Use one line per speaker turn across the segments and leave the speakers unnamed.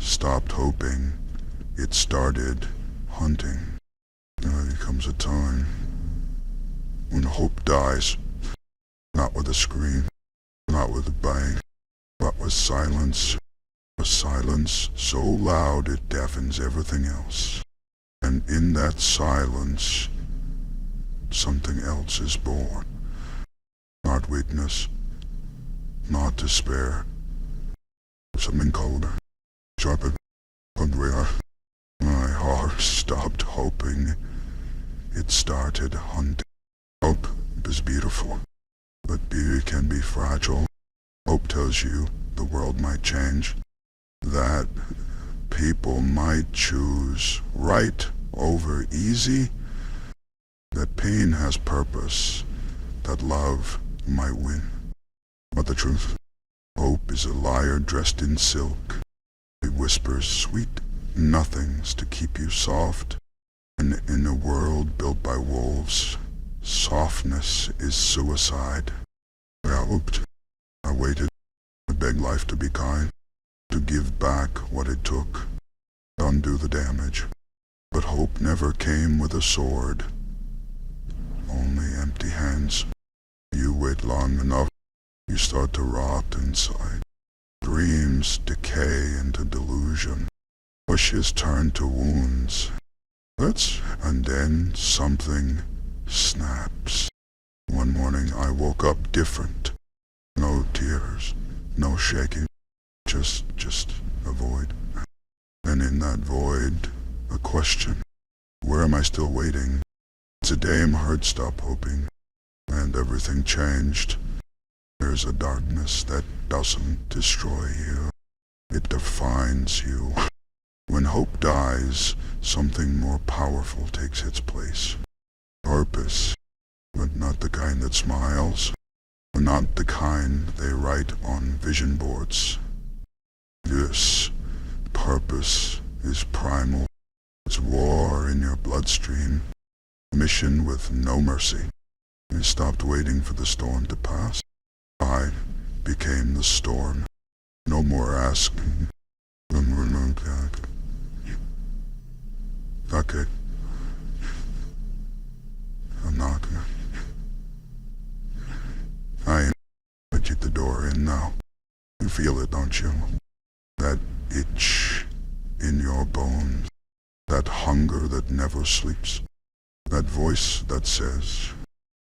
stopped hoping, it started hunting. There comes a time when hope dies, not with a scream, not with a bang, but with silence. A silence so loud it deafens everything else. And in that silence, something else is born. Not weakness, not despair. Something colder, sharper, hungrier. My heart stopped hoping. It started hunting. Hope is beautiful, but beauty can be fragile. Hope tells you the world might change, that people might choose right over easy, that pain has purpose, that love might win. But the truth, hope is a liar dressed in silk. It whispers sweet nothings to keep you soft, and in a world built by wolves, softness is suicide. I hoped, I waited, I begged life to be kind, to give back what it took, undo the damage. But hope never came with a sword, only empty hands. You wait long enough, you start to rot inside. Dreams decay into delusion. Wishes turn to wounds. And then something snaps. One morning I woke up different. No tears, no shaking, just a void. And in that void, a question. Where am I still waiting? Today my heart stopped hoping, and everything changed. There's a darkness that doesn't destroy you. It defines you. When hope dies, something more powerful takes its place. Purpose, but not the kind that smiles, not the kind they write on vision boards. This purpose is primal. It's war in your bloodstream, mission with no mercy. You stopped waiting for the storm to pass. I became the storm. No more asking. Okay. I'm not gonna. I keep the door in now. You feel it, don't you? That itch in your bones. That hunger that never sleeps. That voice that says,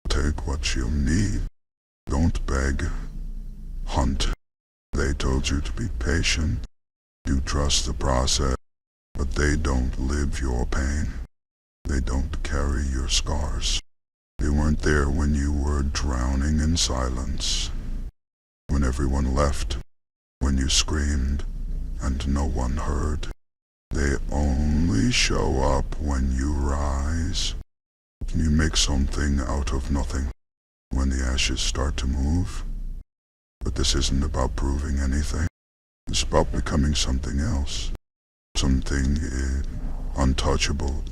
take what you need. Don't beg. Hunt. They told you to be patient. You trust the process, but they don't live your pain. They don't carry your scars. They weren't there when you were drowning in silence. When everyone left. When you screamed and no one heard. They only show up when you rise. You make something out of nothing when the ashes start to move. But this isn't about proving anything. It's about becoming something else. Something untouchable.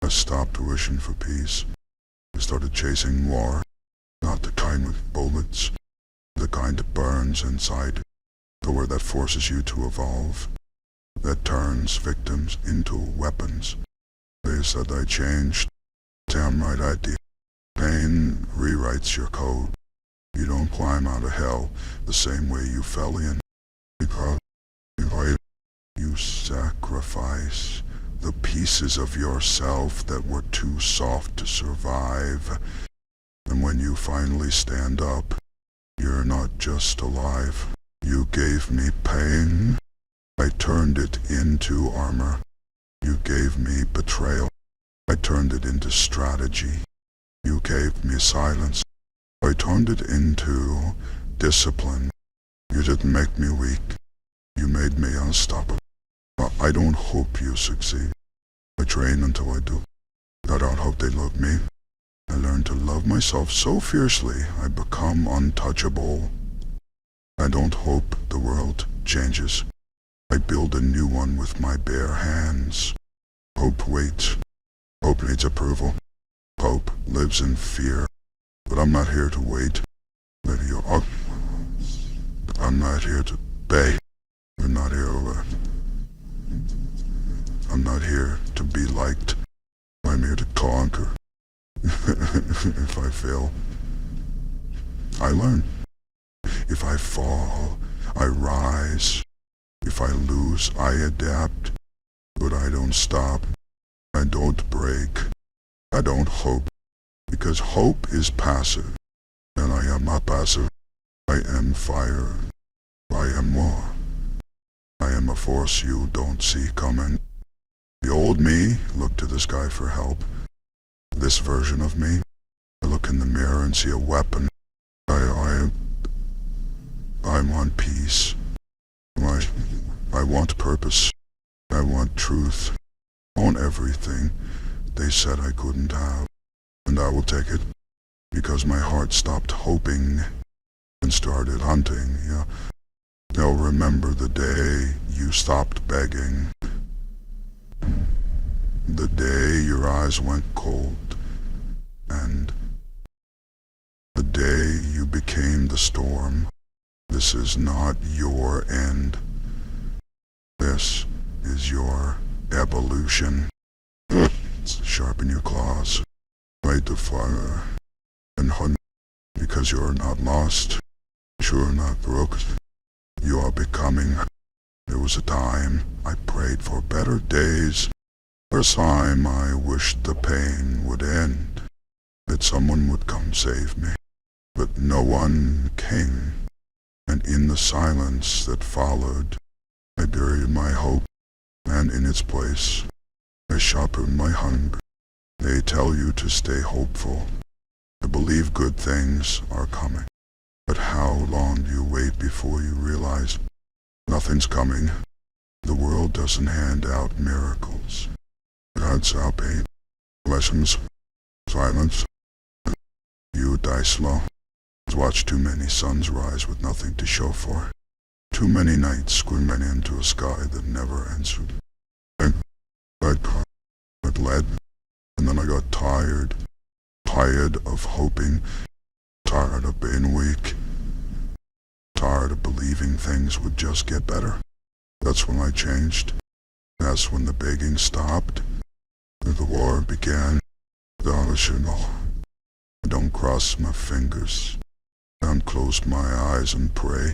I stopped wishing for peace. I started chasing war. Not the kind with bullets. The kind that burns inside. The war that forces you to evolve. That turns victims into weapons. They said I changed. Damn right I did. Pain rewrites your code. You don't climb out of hell the same way you fell in. Because you sacrifice the pieces of yourself that were too soft to survive. And when you finally stand up, you're not just alive. You gave me pain. I turned it into armor. You gave me betrayal. I turned it into strategy. You gave me silence. I turned it into discipline. You didn't make me weak. You made me unstoppable. I don't hope you succeed. I train until I do. I don't hope they love me. I learned to love myself so fiercely I become untouchable. I don't hope the world changes. I build a new one with my bare hands. Hope waits. Hope needs approval. Hope lives in fear. But I'm not here to wait. I'm not here to beg. We're not here to fail, I learn. If I fall, I rise. If I lose, I adapt. But I don't stop. I don't break. I don't hope. Because hope is passive. And I am not passive. I am fire. I am more. I am a force you don't see coming. The old me looked to the sky for help. This version of me, I look in the mirror and see a weapon. I want peace. I want purpose. I want truth. I want everything they said I couldn't have. And I will take it, because my heart stopped hoping and started hunting. Yeah. Now remember the day you stopped begging. The day your eyes went cold. And the day you became the storm. This is not your end. This is your evolution. Sharpen your claws. Light the fire. And hunt, because you're not lost. You're not broke. You are becoming. There was a time I prayed for better days. For a time I wished the pain would end. That someone would come save me. But no one came. And in the silence that followed, I buried my hope, and in its place, I sharpened my hunger. They tell you to stay hopeful, to believe good things are coming. But how long do you wait before you realize nothing's coming? The world doesn't hand out miracles. It hands out pain, lessons, silence. You die slow. Watch too many suns rise with nothing to show for. Too many nights screaming into a sky that never answered. I led, and then I got tired. Tired of hoping. Tired of being weak. Tired of believing things would just get better. That's when I changed. That's when the begging stopped. The war began. I don't cross my fingers. And close my eyes and pray.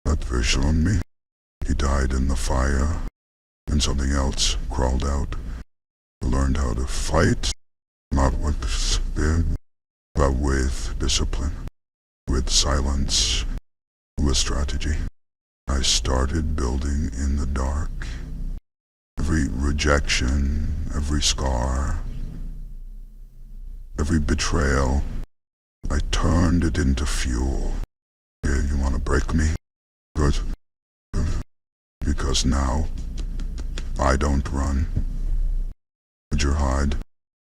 That vision on me. He died in the fire, and something else crawled out. I learned how to fight, not with fear, but with discipline, with silence, with strategy. I started building in the dark. Every rejection, every scar, every betrayal, I turned it into fuel. Yeah, you want to break me? Good. Because now, I don't run. But you hide.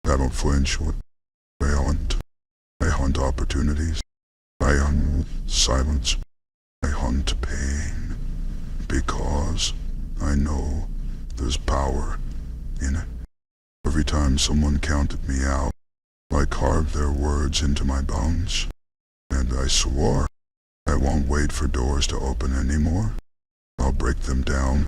I don't flinch. I hunt. I hunt opportunities. I hunt silence. I hunt pain. Because I know there's power in it. Every time someone counted me out, I carved their words into my bones, and I swore I won't wait for doors to open anymore. I'll break them down